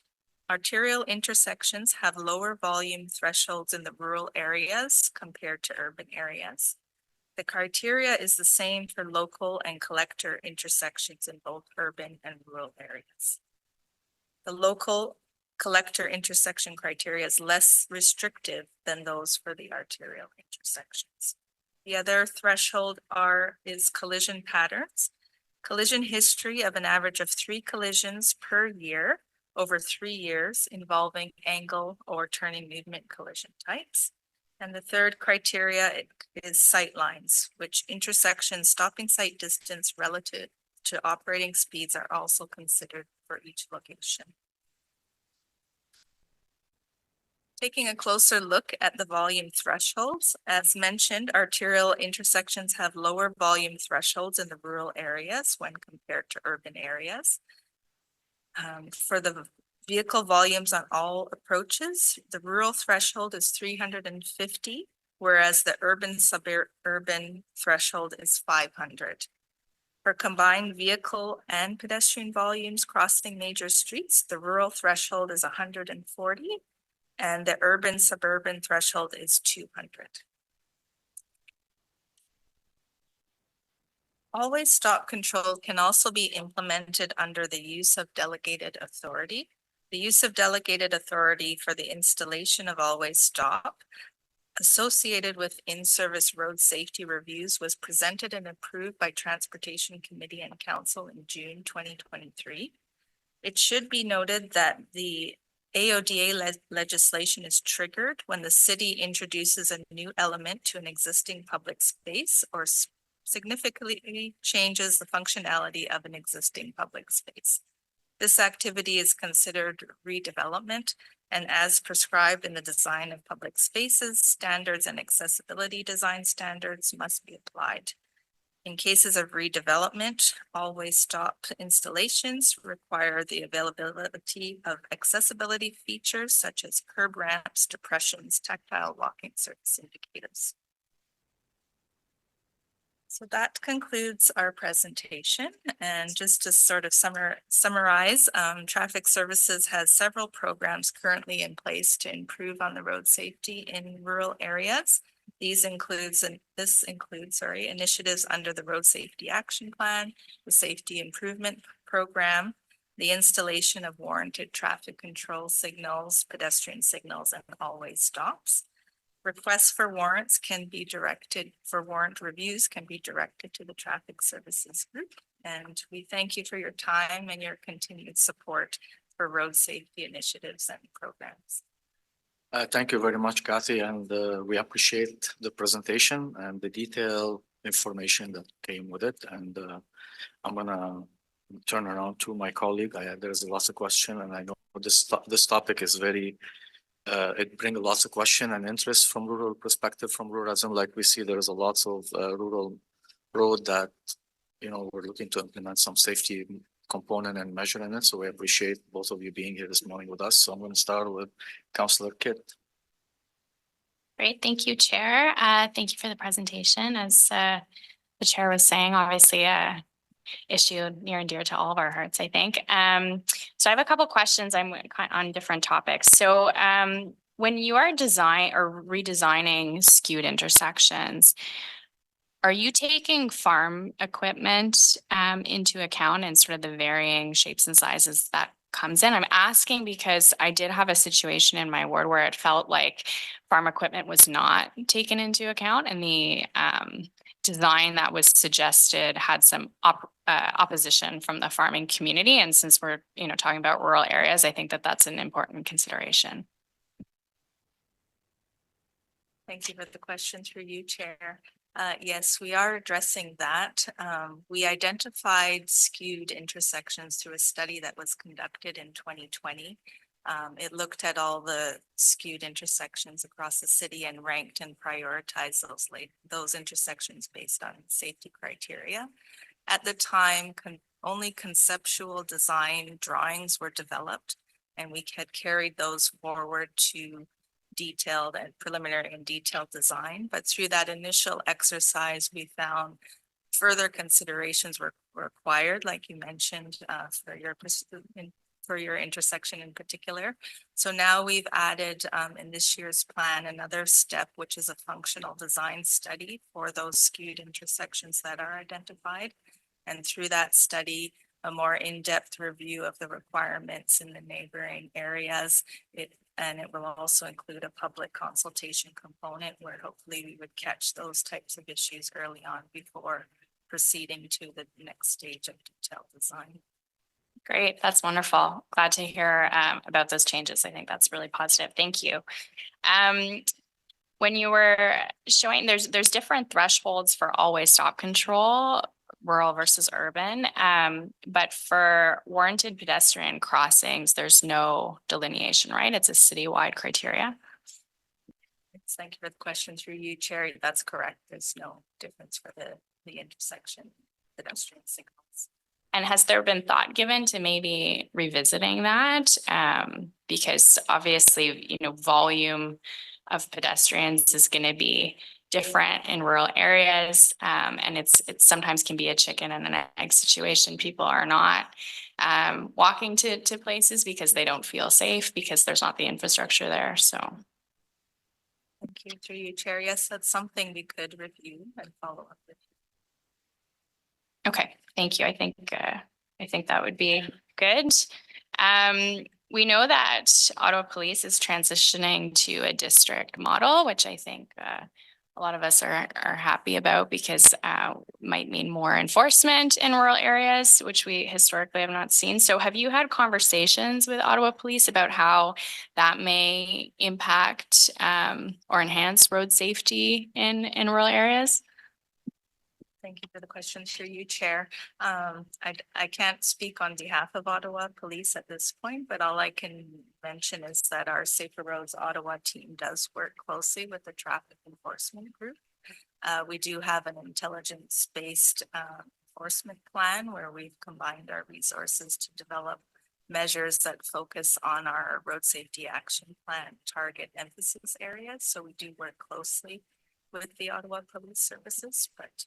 Arterial intersections have lower volume thresholds in the rural areas compared to urban areas. The criteria is the same for local and collector intersections in both urban and rural areas. The local collector intersection criteria is less restrictive than those for the arterial intersections. The other threshold is collision patterns. Collision history of an average of 3 collisions per year over 3 years involving angle or turning movement collision types. And the third criteria is sight lines, which intersection stopping sight distance relative to operating speeds are also considered for each location. Taking a closer look at the volume thresholds, as mentioned, arterial intersections have lower volume thresholds in the rural areas when compared to urban areas. For the vehicle volumes on all approaches, the rural threshold is 350, whereas the urban suburban threshold is 500. For combined vehicle and pedestrian volumes crossing major streets, the rural threshold is 140. And the urban suburban threshold is 200. Always stop control can also be implemented under the use of delegated authority. The use of delegated authority for the installation of always stop associated with in-service road safety reviews was presented and approved by Transportation Committee and Council in June 2023. It should be noted that the AODA legislation is triggered when the city introduces a new element to an existing public space or significantly changes the functionality of an existing public space. This activity is considered redevelopment, and as prescribed in the design of public spaces, standards and accessibility design standards must be applied. In cases of redevelopment, always stop installations require the availability of accessibility features such as curb ramps, depressions, tactile walking surface indicators. So that concludes our presentation. And just to sort of summarize, Traffic Services has several programs currently in place to improve on the road safety in rural areas. This includes initiatives under the Road Safety Action Plan, the Safety Improvement Program, the installation of warranted traffic control signals, pedestrian signals, and always stops. Requests for warrant reviews can be directed to the Traffic Services Group. And we thank you for your time and your continued support for road safety initiatives and programs. Thank you very much, Kathy, and we appreciate the presentation and the detailed information that came with it. And I'm gonna turn around to my colleague. There's lots of questions, and I know this topic is very, it brings lots of question and interest from rural perspective, from ruralism. Like we see, there's a lots of rural road that, you know, we're looking to implement some safety component and measure in it. So we appreciate both of you being here this morning with us. So I'm going to start with Councillor Kidd. Great, thank you, Chair. Thank you for the presentation. As the Chair was saying, obviously issue near and dear to all of our hearts, I think. So I have a couple questions. I'm on different topics. So when you are redesigning skewed intersections, are you taking farm equipment into account and sort of the varying shapes and sizes that comes in? I'm asking because I did have a situation in my ward where it felt like farm equipment was not taken into account, and the design that was suggested had some opposition from the farming community. And since we're, you know, talking about rural areas, I think that that's an important consideration. Thank you for the question through you, Chair. Yes, we are addressing that. We identified skewed intersections through a study that was conducted in 2020. It looked at all the skewed intersections across the city and ranked and prioritized those intersections based on safety criteria. At the time, only conceptual design drawings were developed, and we had carried those forward to detailed and preliminary and detailed design. But through that initial exercise, we found further considerations were required, like you mentioned, for your intersection in particular. So now we've added in this year's plan another step, which is a functional design study for those skewed intersections that are identified. And through that study, a more in-depth review of the requirements in the neighboring areas. And it will also include a public consultation component where hopefully we would catch those types of issues early on before proceeding to the next stage of detailed design. Great, that's wonderful. Glad to hear about those changes. I think that's really positive. Thank you. When you were showing, there's different thresholds for always stop control, rural versus urban. But for warranted pedestrian crossings, there's no delineation, right? It's a citywide criteria. Thank you for the question through you, Chair. That's correct. There's no difference for the intersection pedestrian signals. And has there been thought given to maybe revisiting that? Because obviously, volume of pedestrians is going to be different in rural areas. And it sometimes can be a chicken and an egg situation. People are not walking to places because they don't feel safe because there's not the infrastructure there. So. Thank you through you, Chair. Yes, that's something we could review and follow up with. Okay, thank you. I think that would be good. We know that Ottawa Police is transitioning to a district model, which I think a lot of us are happy about because might mean more enforcement in rural areas, which we historically have not seen. So have you had conversations with Ottawa Police about how that may impact or enhance road safety in rural areas? Thank you for the question through you, Chair. I can't speak on behalf of Ottawa Police at this point, but all I can mention is that our Safer Roads Ottawa team does work closely with the traffic enforcement group. We do have an intelligence-based enforcement plan where we've combined our resources to develop measures that focus on our road safety action plan target emphasis areas. So we do work closely with the Ottawa Police Services, but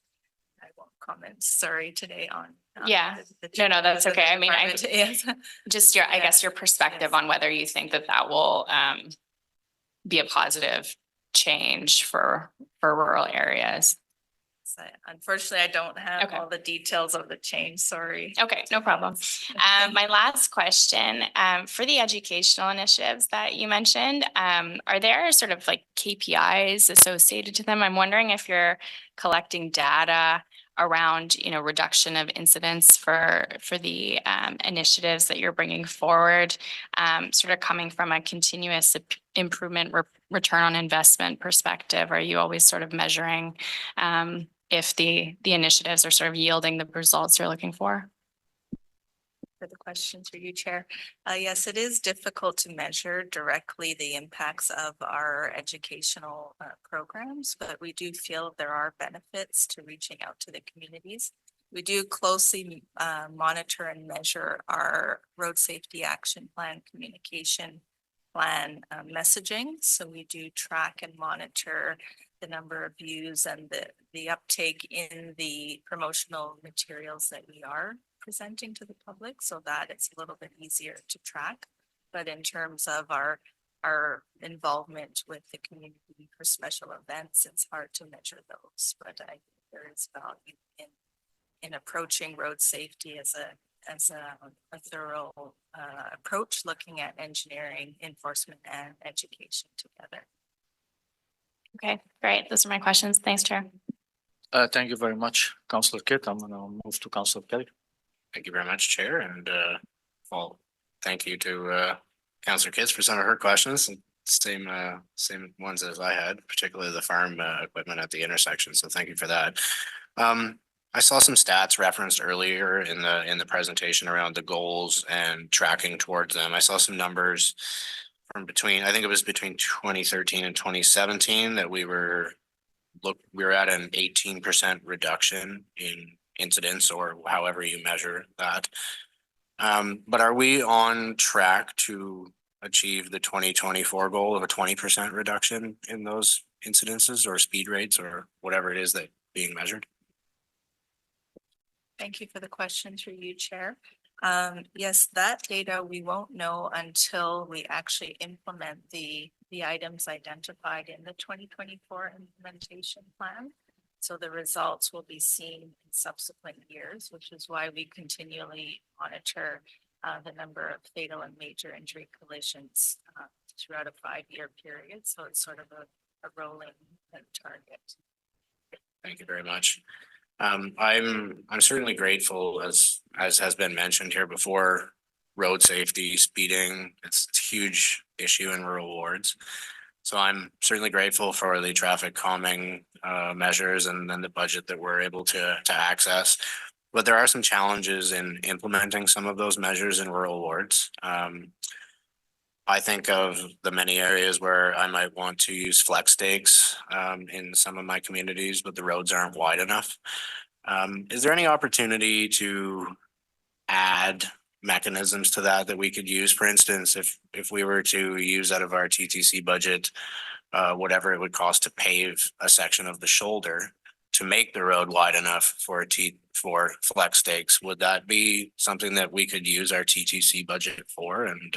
I won't comment, sorry, today on. Yeah, no, that's okay. I mean, just I guess your perspective on whether you think that will be a positive change for rural areas. Unfortunately, I don't have all the details of the change, sorry. Okay, no problem. My last question, for the educational initiatives that you mentioned, are there sort of like KPIs associated to them? I'm wondering if you're collecting data around, reduction of incidents for the initiatives that you're bringing forward, sort of coming from a continuous improvement return on investment perspective. Are you always sort of measuring if the initiatives are sort of yielding the results you're looking for? For the question through you, Chair. Yes, it is difficult to measure directly the impacts of our educational programs, but we do feel there are benefits to reaching out to the communities. We do closely monitor and measure our road safety action plan, communication plan messaging. So we do track and monitor the number of views and the uptake in the promotional materials that we are presenting to the public, so that it's a little bit easier to track. But in terms of our involvement with the community for special events, it's hard to measure those. But I think there is value in approaching road safety as a thorough approach, looking at engineering, enforcement, and education together. Okay, great. Those are my questions. Thanks, Chair. Thank you very much, Councillor Kitt. I'm going to move to Councillor Kelly. Thank you very much, Chair, and thank you to Councillor Kitt for some of her questions. Same ones as I had, particularly the farm equipment at the intersection. So thank you for that. I saw some stats referenced earlier in the presentation around the goals and tracking towards them. I saw some numbers from I think it was between 2013 and 2017 that we were at an 18% reduction in incidents, or however you measure that. But are we on track to achieve the 2024 goal of a 20% reduction in those incidences or speed rates or whatever it is that being measured? Thank you for the question through you, Chair. Yes, that data we won't know until we actually implement the items identified in the 2024 implementation plan. So the results will be seen in subsequent years, which is why we continually monitor the number of fatal and major injury collisions throughout a 5-year period. So it's sort of a rolling target. Thank you very much. I'm certainly grateful, as has been mentioned here before, road safety, speeding, it's a huge issue in rural wards. So I'm certainly grateful for the traffic calming measures and then the budget that we're able to access. But there are some challenges in implementing some of those measures in rural wards. I think of the many areas where I might want to use flex stakes in some of my communities, but the roads aren't wide enough. Is there any opportunity to add mechanisms to that we could use? For instance, if we were to use out of our TTC budget, whatever it would cost to pave a section of the shoulder to make the road wide enough for for flex stakes, would that be something that we could use our TTC budget for? And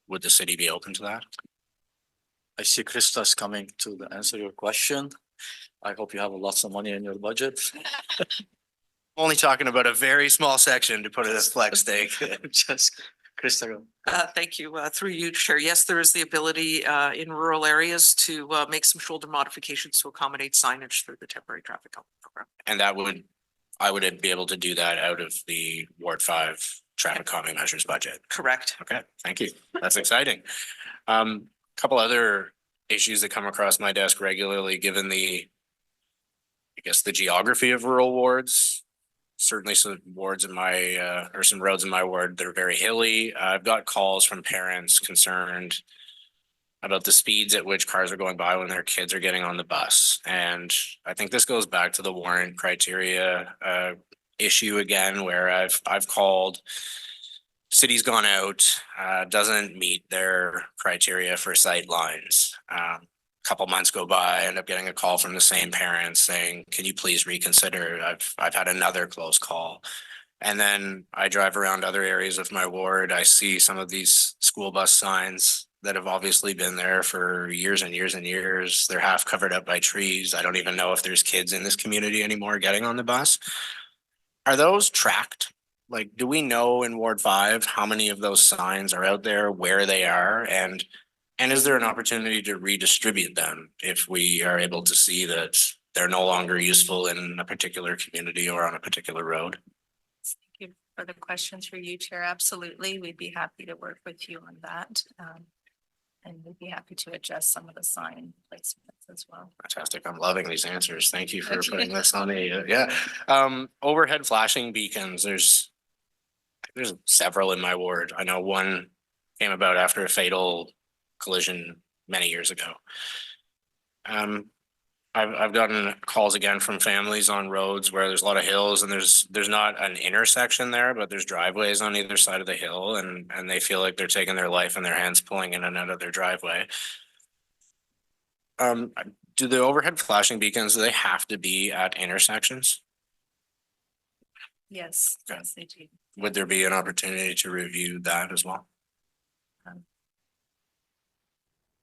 would the city be open to that? I see Krista's coming to answer your question. I hope you have lots of money in your budget. Only talking about a very small section to put it as flex stake. Just Krista. Go. Thank you. Through you, Chair. Yes, there is the ability in rural areas to make some shoulder modifications to accommodate signage through the temporary traffic calming program. And I would be able to do that out of the Ward 5 traffic calming measures budget. Correct. Okay, thank you. That's exciting. Couple other issues that come across my desk regularly, given the geography of rural wards. Certainly some wards in my, or some roads in my ward that are very hilly. I've got calls from parents concerned about the speeds at which cars are going by when their kids are getting on the bus. And I think this goes back to the warrant criteria issue again, where I've called, city's gone out, doesn't meet their criteria for sight lines. Couple months go by, I end up getting a call from the same parents saying, can you please reconsider? I've had another close call. And then I drive around other areas of my ward. I see some of these school bus signs that have obviously been there for years and years and years. They're half covered up by trees. I don't even know if there's kids in this community anymore getting on the bus. Are those tracked? Like, do we know in Ward 5 how many of those signs are out there, where they are, and is there an opportunity to redistribute them if we are able to see that they're no longer useful in a particular community or on a particular road? Thank you for the question through you, Chair. Absolutely. We'd be happy to work with you on that. And we'd be happy to adjust some of the sign placements as well. Fantastic. I'm loving these answers. Thank you for putting this on the, overhead flashing beacons. There's several in my ward. I know one came about after a fatal collision many years ago. I've gotten calls again from families on roads where there's a lot of hills and there's not an intersection there, but there's driveways on either side of the hill, and they feel like they're taking their life in their hands pulling in and out of their driveway. Do the overhead flashing beacons, do they have to be at intersections? Yes, Okay. yes, they do. Would there be an opportunity to review that as well?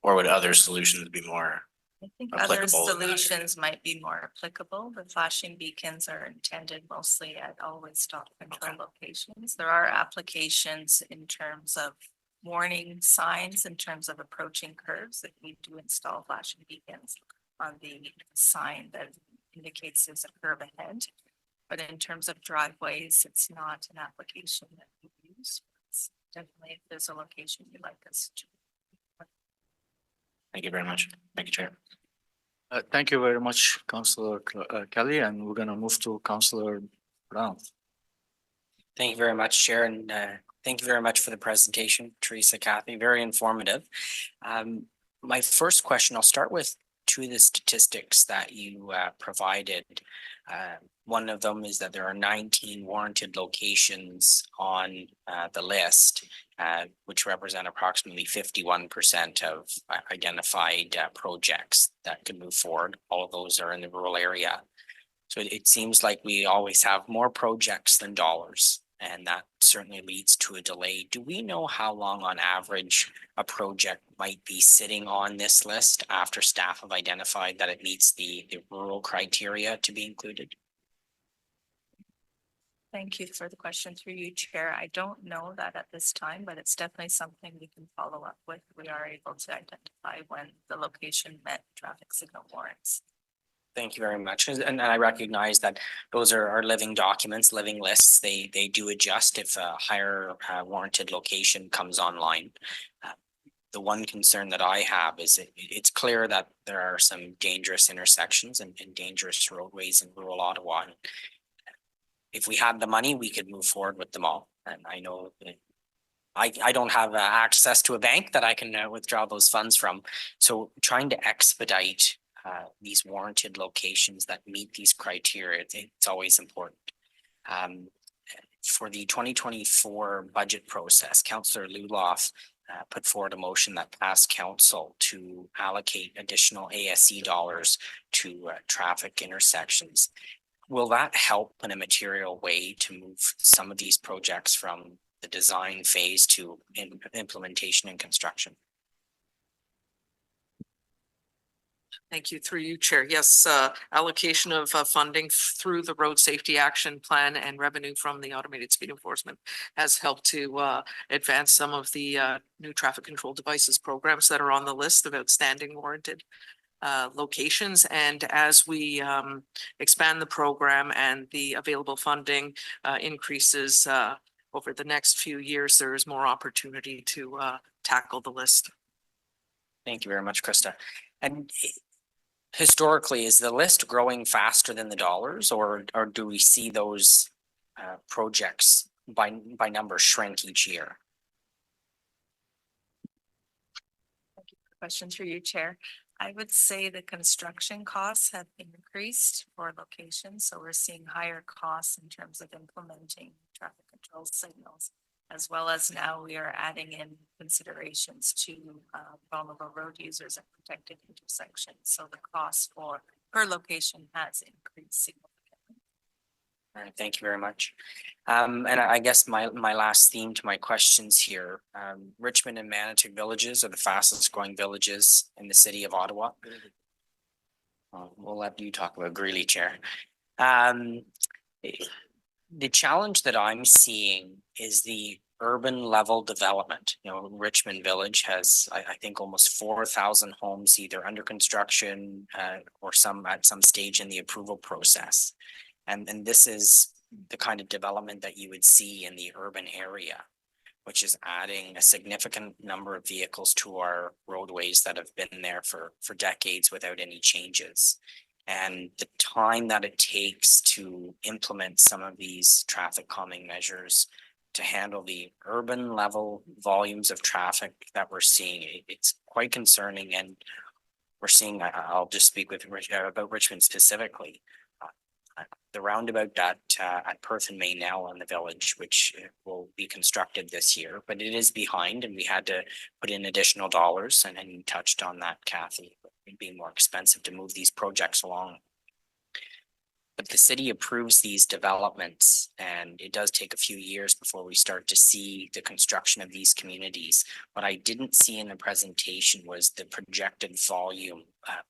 Or would other solutions be more I think other applicable? solutions might be more applicable. The flashing beacons are intended mostly at always stop control locations. There are applications in terms of warning signs, in terms of approaching curves, that we do install flashing beacons on the sign that indicates there's a curve ahead. But in terms of driveways, it's not an application that we use. It's definitely if there's a location you'd like us to. Thank you very much. Thank you, Chair. Thank you very much, Councillor Kelly, and we're gonna move to Councillor Brown. Thank you very much, Chair, and thank you very much for the presentation, Teresa, Kathy, very informative. My first question, I'll start with two of the statistics that you provided. One of them is that there are 19 warranted locations on the list, which represent approximately 51% of identified projects that could move forward. All of those are in the rural area. So it seems like we always have more projects than dollars. and that certainly leads to a delay. Do we know how long on average a project might be sitting on this list after staff have identified that it meets the rural criteria to be included? Thank you for the question through you, Chair. I don't know that at this time, but it's definitely something we can follow up with. We are able to identify when the location met traffic signal warrants. Thank you very much. And I recognize that those are living documents, living lists. They do adjust if a higher warranted location comes online. The one concern that I have is it's clear that there are some dangerous intersections and dangerous roadways in rural Ottawa. And if we had the money, we could move forward with them all. And I know that I don't have access to a bank that I can withdraw those funds from. So trying to expedite these warranted locations that meet these criteria, it's always important. For the 2024 budget process, Councillor Luloff put forward a motion that passed council to allocate additional ASC dollars to traffic intersections. Will that help in a material way to move some of these projects from the design phase to implementation and construction? Thank you. Through you, Chair. Yes, allocation of funding through the Road Safety Action Plan and revenue from the automated speed enforcement has helped to advance some of the new traffic control devices programs that are on the list of outstanding warranted locations. And as we expand the program and the available funding increases over the next few years, there is more opportunity to tackle the list. Thank you very much, Krista. And historically, is the list growing faster than the dollars, or do we see those projects by number shrink each year? Thank you for the question through you, Chair. I would say the construction costs have increased for locations. So we're seeing higher costs in terms of implementing traffic control signals, as well as now we are adding in considerations to vulnerable road users and protected intersections. So the cost per location has increased significantly. All right, thank you very much. And I guess my last theme to my questions here, Richmond and Manotick villages are the fastest growing villages in the city of Ottawa. We'll let you talk about Greeley, Chair. The challenge that I'm seeing is the urban level development. You know, Richmond Village has, I think, almost 4,000 homes either under construction or some at some stage in the approval process. And this is the kind of development that you would see in the urban area, which is adding a significant number of vehicles to our roadways that have been there for decades without any changes. And the time that it takes to implement some of these traffic calming measures to handle the urban level volumes of traffic that we're seeing, it's quite concerning. And we're seeing, I'll just speak about Richmond specifically, the roundabout that at Perth and Maynell in the village, which will be constructed this year, but it is behind and we had to put in additional dollars, and you touched on that, Kathy. It'd be more expensive to move these projects along. But the city approves these developments, and it does take a few years before we start to see the construction of these communities. What I didn't see in the presentation was the projected volume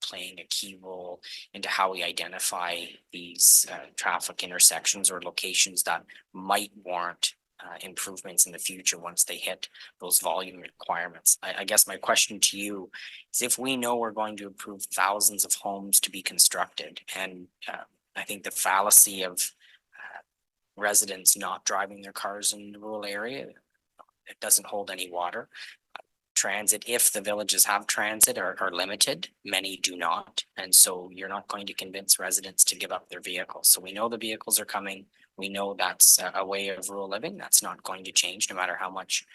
playing a key role into how we identify these traffic intersections or locations that might warrant improvements in the future once they hit those volume requirements. I guess my question to you is, if we know we're going to approve thousands of homes to be constructed, and I think the fallacy of residents not driving their cars in the rural area, it doesn't hold any water. Transit, if the villages have transit, are limited. Many do not. And so you're not going to convince residents to give up their vehicles. So we know the vehicles are coming. We know that's a way of rural living. That's not going to change no matter how much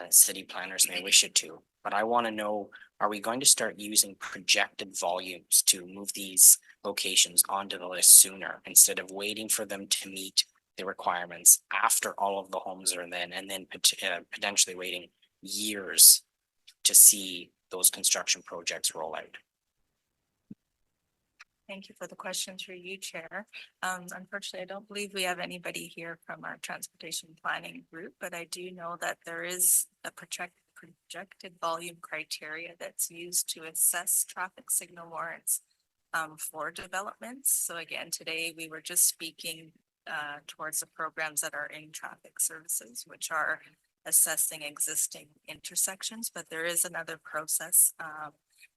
city planners may wish it to. But I want to know, are we going to start using projected volumes to move these locations onto the list sooner, instead of waiting for them to meet the requirements after all of the homes are in, and then potentially waiting years to see those construction projects roll out? Thank you for the question through you, Chair. Unfortunately, I don't believe we have anybody here from our transportation planning group, but I do know that there is a projected volume criteria that's used to assess traffic signal warrants for developments. So again, today we were just speaking towards the programs that are in traffic services, which are assessing existing intersections, but there is another process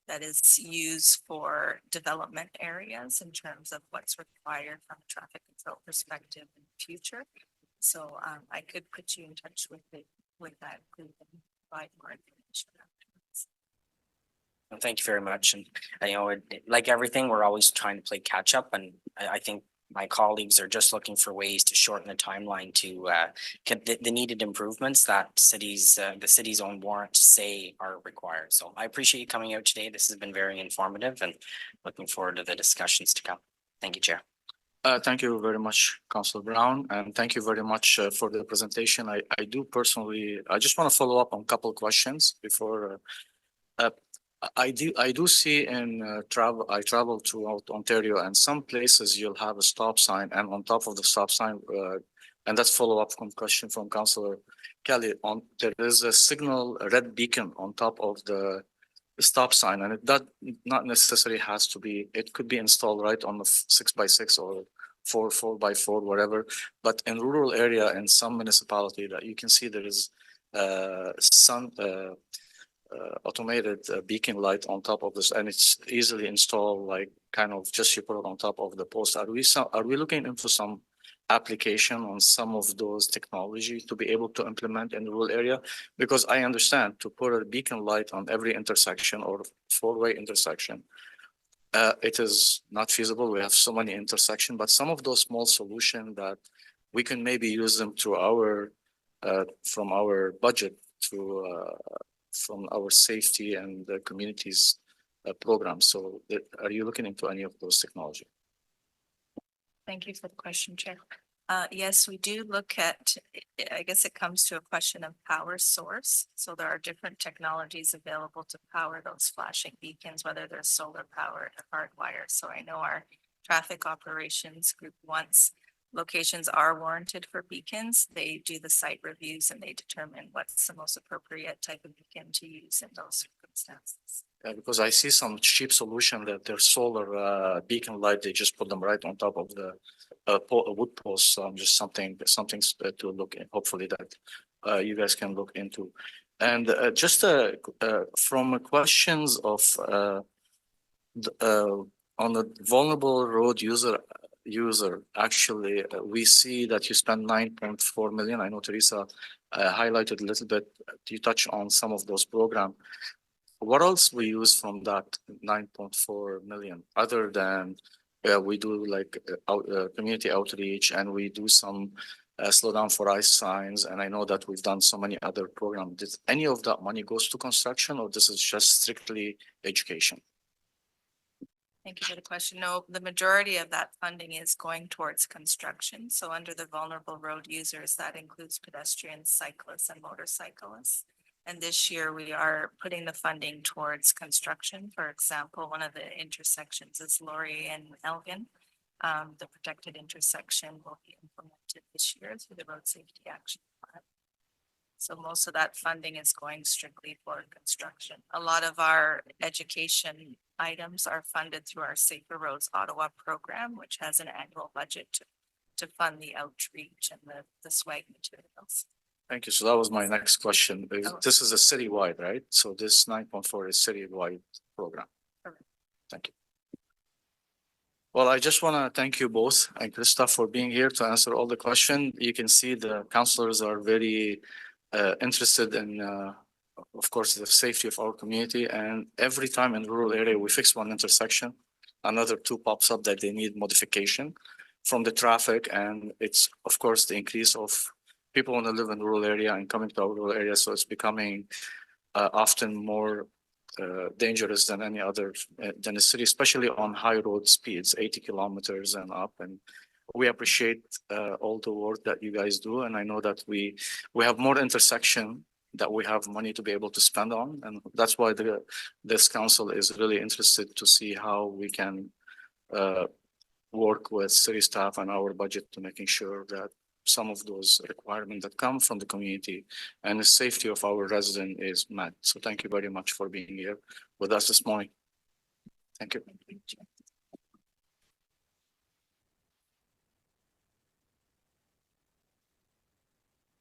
that is used for development areas in terms of what's required from a traffic control perspective in the future. So I could put you in touch with that group and provide more information afterwards. Well, thank you very much. And you know, like everything, we're always trying to play catch up, and I think my colleagues are just looking for ways to shorten the timeline to get the needed improvements that the city's own warrants say are required. So I appreciate you coming out today. This has been very informative and looking forward to the discussions to come. Thank you, Chair. Thank you very much, Councilor Brown, and thank you very much for the presentation. I do personally, I just want to follow up on a couple of questions before. I do see in I travel throughout Ontario, and some places you'll have a stop sign, and on top of the stop sign, and that's follow up from question from Councilor Kelly. There is a signal, a red beacon on top of the stop sign, and it does not necessarily has to be. It could be installed right on the 6x6 or 4x4, whatever. But in rural area, in some municipality, that you can see there is some. Automated beacon light on top of this, and it's easily installed, like kind of just you put it on top of the post. Are we looking into some application on some of those technology to be able to implement in the rural area? Because I understand to put a beacon light on every intersection or four-way intersection, it is not feasible. We have so many intersections, but some of those small solutions that we can maybe use them through our from our budget to from our safety and the communities program. So are you looking into any of those technology? Thank you for the question, Chair. Yes, we do look at, I guess it comes to a question of power source. So there are different technologies available to power those flashing beacons, whether they're solar powered or hardwired. So I know our traffic operations group, once locations are warranted for beacons, they do the site reviews and they determine what's the most appropriate type of beacon to use in those circumstances. Yeah, because I see some cheap solution that they're solar beacon light, they just put them right on top of the wood post. So just something to look at, hopefully that you guys can look into. And just from questions of on the vulnerable road user, actually, we see that you spend 9.4 million. I know Teresa highlighted a little bit. You touch on some of those programs. What else we use from that 9.4 million other than we do like community outreach, and we do some slow down for ice signs, and I know that we've done so many other programs. Did any of that money goes to construction, or this is just strictly education? Thank you for the question. No, the majority of that funding is going towards construction. So under the vulnerable road users, that includes pedestrians, cyclists, and motorcyclists. And this year we are putting the funding towards construction. For example, one of the intersections is Laurier and Elgin. The protected intersection will be implemented this year through the Road Safety Action Plan. So most of that funding is going strictly for construction. A lot of our education items are funded through our Safer Roads Ottawa program, which has an annual budget to fund the outreach and the swag materials. Thank you. So that was my next question. This is a citywide, right? So this 9.4 is citywide program. Correct. Thank you. Well, I just want to thank you both and Krista for being here to answer all the questions. You can see the councillors are very interested in, of course, the safety of our community. And every time in the rural area, we fix one intersection, another two pops up that they need modification from the traffic. And it's, of course, the increase of people want to live in the rural area and coming to our rural area. So it's becoming often more dangerous than any other than the city, especially on high road speeds, 80 kilometers and up. And we appreciate all the work that you guys do. And I know that we have more intersection that we have money to be able to spend on. And that's why this council is really interested to see how we can work with city staff and our budget to making sure that some of those requirements that come from the community and the safety of our resident is met. So thank you very much for being here with us this morning. Thank you.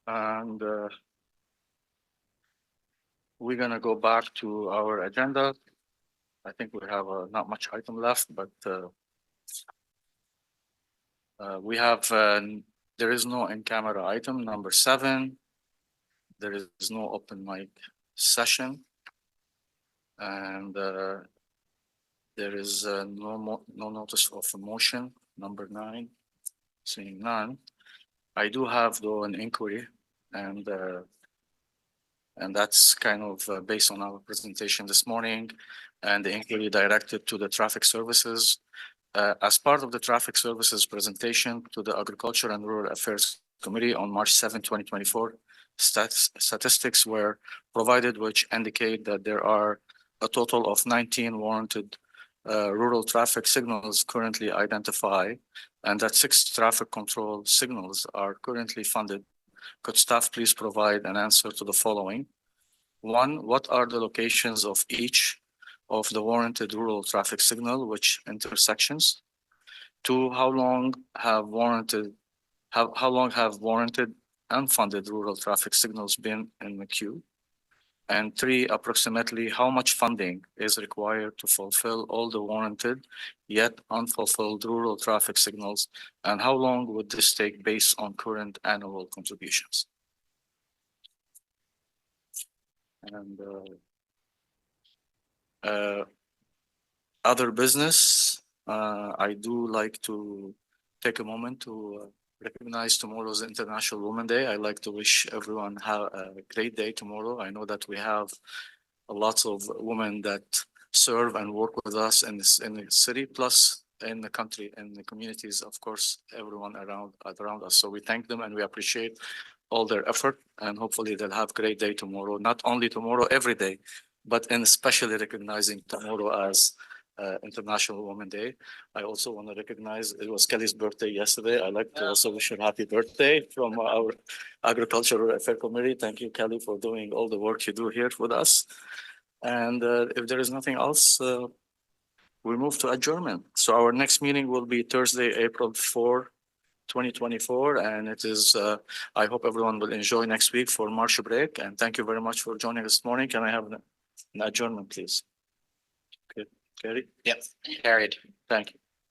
And we're gonna go back to our agenda. I think we have not much item left, but we have, there is no in-camera item, number 7. There is no open mic session. And there is no notice of a motion, number 9, seeing none. I do have though an inquiry, and that's kind of based on our presentation this morning, and the inquiry directed to the traffic services. As part of the traffic services presentation to the Agriculture and Rural Affairs Committee on March 7, 2024, statistics were provided which indicate that there are a total of 19 warranted rural traffic signals currently identified, and that 6 traffic control signals are currently funded. Could staff please provide an answer to the following? 1, what are the locations of each of the warranted rural traffic signal, which intersections? 2, how long have warranted unfunded rural traffic signals been in the queue? And 3, approximately how much funding is required to fulfill all the warranted yet unfulfilled rural traffic signals? And how long would this take based on current annual contributions? And other business, I do like to take a moment to recognize tomorrow's International Women's Day. I like to wish everyone have a great day tomorrow. I know that we have lots of women that serve and work with us in the city, plus in the country and the communities, of course, everyone around us. So we thank them and we appreciate all their effort, and hopefully they'll have a great day tomorrow. Not only tomorrow, every day, but in especially recognizing tomorrow as International Women's Day. I also want to recognize it was Kelly's birthday yesterday. I'd like to also wish her happy birthday from our Agricultural Affairs Committee. Thank you, Kelly, for doing all the work you do here with us. And if there is nothing else, we move to adjournment. So our next meeting will be Thursday, April 4, 2024. And it is, I hope everyone will enjoy next week for March break. And thank you very much for joining us this morning. Can I have an adjournment, please? Okay, Carrie? Yep, carried. Thank you.